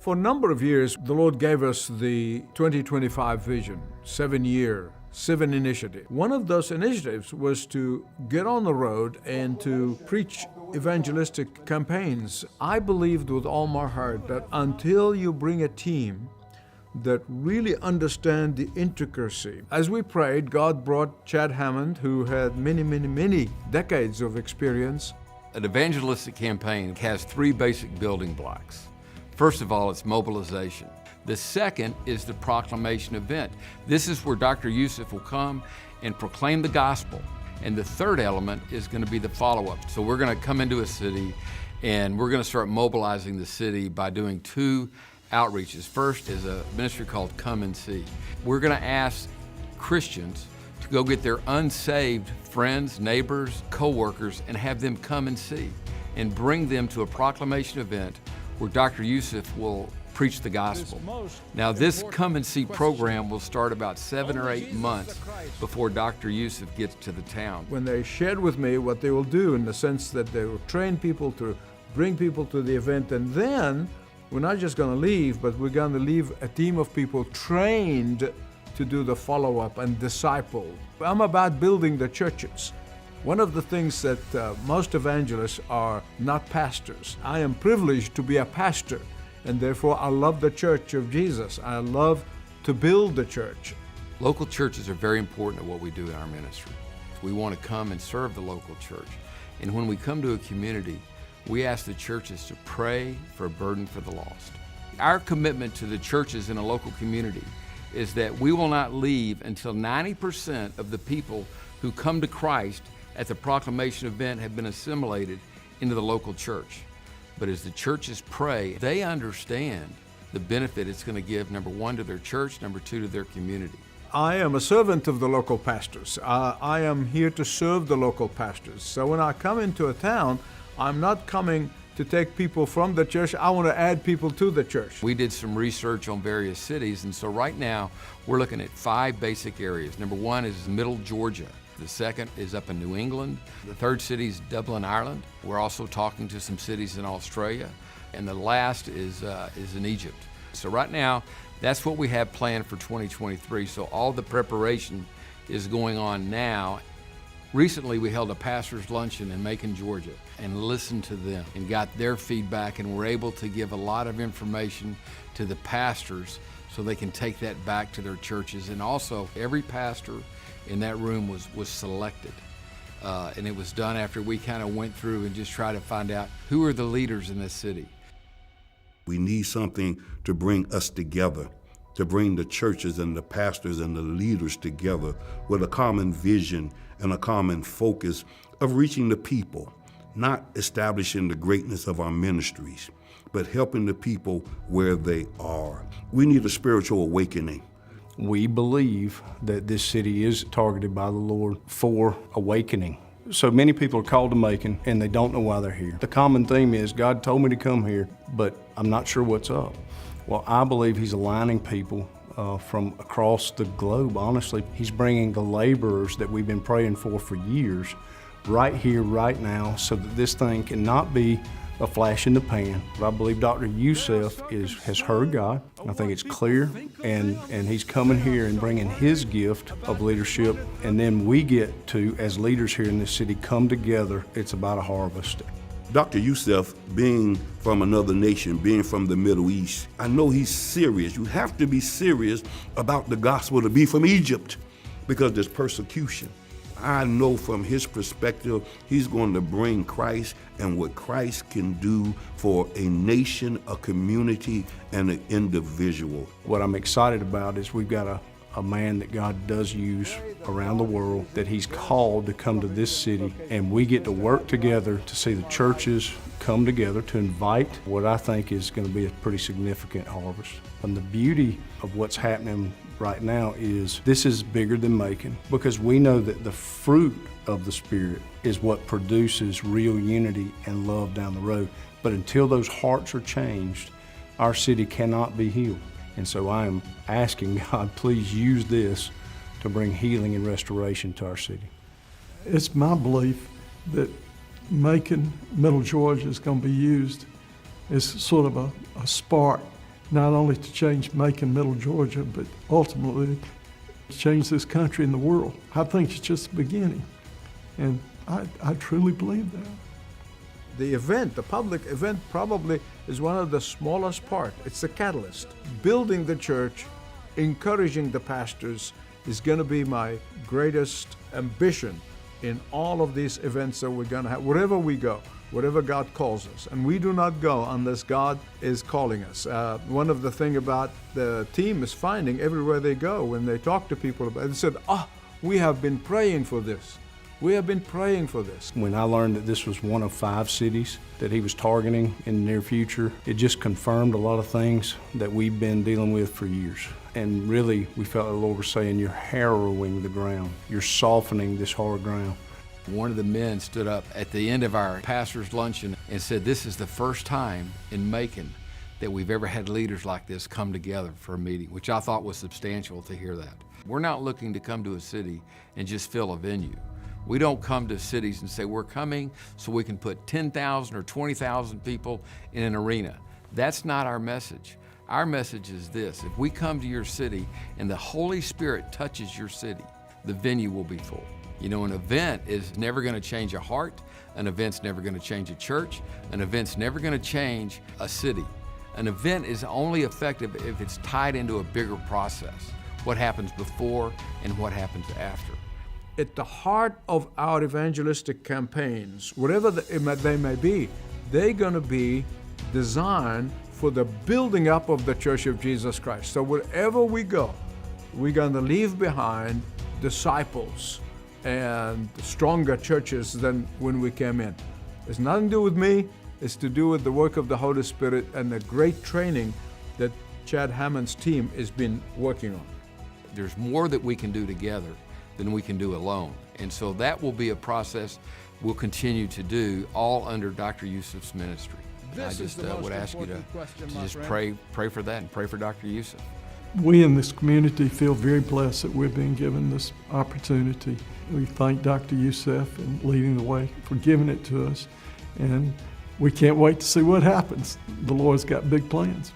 For a number of years, the Lord gave us the 2025 vision, 7-year, 7 initiative. One of those initiatives was to get on the road and to preach evangelistic campaigns. I believed with all my heart that until you bring a team that really understand the intricacy. As we prayed, God brought Chad Hammond, who had many decades of experience. An evangelistic campaign has 3 basic building blocks. First of all, it's mobilization. The second is the proclamation event. This is where Dr. Youssef will come and proclaim the gospel. And the third element is going to be the follow-up. So we're going to come into a city and we're going to start mobilizing the city by doing 2 outreaches. First is a ministry called Come and See. We're going to ask Christians to go get their unsaved friends, neighbors, co-workers, and have them come and see and bring them to a proclamation event where Dr. Youssef will preach the gospel. Now this Come and See program will start about 7 or 8 months before Dr. Youssef gets to the town. When they shared with me what they will do in the sense that they will train people to bring people to the event, and then we're not just going to leave, but we're going to leave a team of people trained to do the follow-up and disciple. I'm about building the churches. One of the things that most evangelists are not pastors. I am privileged to be a pastor, and therefore I love the church of Jesus. I love to build the church. Local churches are very important to what we do in our ministry. We want to come and serve the local church. And when we come to a community, we ask the churches to pray for a burden for the lost. Our commitment to the churches in a local community is that we will not leave until 90% of the people who come to Christ at the proclamation event have been assimilated into the local church. But as the churches pray, they understand the benefit it's going to give, number 1, to their church, number 2, to their community. I am a servant of the local pastors. I am here to serve the local pastors. So when I come into a town, I'm not coming to take people from the church. I want to add people to the church. We did some research on various cities, and so right now we're looking at 5 basic areas. Number 1 is Middle Georgia. The second is up in New England. The third city is Dublin, Ireland. We're also talking to some cities in Australia. And the last is in Egypt. So right now, that's what we have planned for 2023. So all the preparation is going on now. Recently, we held a pastor's luncheon in Macon, Georgia, and listened to them and got their feedback, and were able to give a lot of information to the pastors so they can take that back to their churches. And also, every pastor in that room was selected. And it was done after we kind of went through and just tried to find out who are the leaders in this city. We need something to bring us together, to bring the churches and the pastors and the leaders together with a common vision and a common focus of reaching the people, not establishing the greatness of our ministries, but helping the people where they are. We need a spiritual awakening. We believe that this city is targeted by the Lord for awakening. So many people are called to Macon and they don't know why they're here. The common theme is, God told me to come here, but I'm not sure what's up. Well, I believe He's aligning people from across the globe, honestly. He's bringing the laborers that we've been praying for years right here, right now, so that this thing cannot be a flash in the pan. I believe Dr. Youssef has heard God. I think it's clear, and he's coming here and bringing his gift of leadership, and then we get to, as leaders here in this city, come together. It's about a harvest. Dr. Youssef, being from another nation, being from the Middle East, I know he's serious. You have to be serious about the gospel to be from Egypt, because there's persecution. I know from his perspective, he's going to bring Christ and what Christ can do for a nation, a community, and an individual. What I'm excited about is we've got a man that God does use around the world, that He's called to come to this city, and we get to work together to see the churches come together to invite what I think is going to be a pretty significant harvest. And the beauty of what's happening right now is this is bigger than Macon, because we know that the fruit of the Spirit is what produces real unity and love down the road. But until those hearts are changed, our city cannot be healed. And so I am asking God, please use this to bring healing and restoration to our city. It's my belief that Macon, Middle Georgia is going to be used as sort of a spark not only to change Macon, Middle Georgia, but ultimately to change this country and the world. I think it's just the beginning, and I truly believe that. The event, the public event, probably is one of the smallest part. It's the catalyst. Building the church, encouraging the pastors is going to be my greatest ambition in all of these events that we're going to have, wherever we go, wherever God calls us. And we do not go unless God is calling us. One of the things about the team is finding everywhere they go, when they talk to people about it, they said, we have been praying for this. We have been praying for this. When I learned that this was one of 5 cities that he was targeting in the near future, it just confirmed a lot of things that we've been dealing with for years. And really, we felt the Lord was saying, you're harrowing the ground. You're softening this hard ground. One of the men stood up at the end of our pastor's luncheon and said, this is the first time in Macon that we've ever had leaders like this come together for a meeting, which I thought was substantial to hear that. We're not looking to come to a city and just fill a venue. We don't come to cities and say, we're coming so we can put 10,000 or 20,000 people in an arena. That's not our message. Our message is this: if we come to your city and the Holy Spirit touches your city, the venue will be full. You know, an event is never going to change a heart. An event's never going to change a church. An event's never going to change a city. An event is only effective if it's tied into a bigger process. What happens before and what happens after. At the heart of our evangelistic campaigns, whatever they may be, they're going to be designed for the building up of the Church of Jesus Christ. So wherever we go, we're going to leave behind disciples and stronger churches than when we came in. It's nothing to do with me. It's to do with the work of the Holy Spirit and the great training that Chad Hammond's team has been working on. There's more that we can do together than we can do alone. And so that will be a process we'll continue to do, all under Dr. Youssef's ministry. I just would ask you to just pray for that and pray for Dr. Youssef. We in this community feel very blessed that we've been given this opportunity. We thank Dr. Youssef and leading the way for giving it to us, and we can't wait to see what happens. The Lord's got big plans.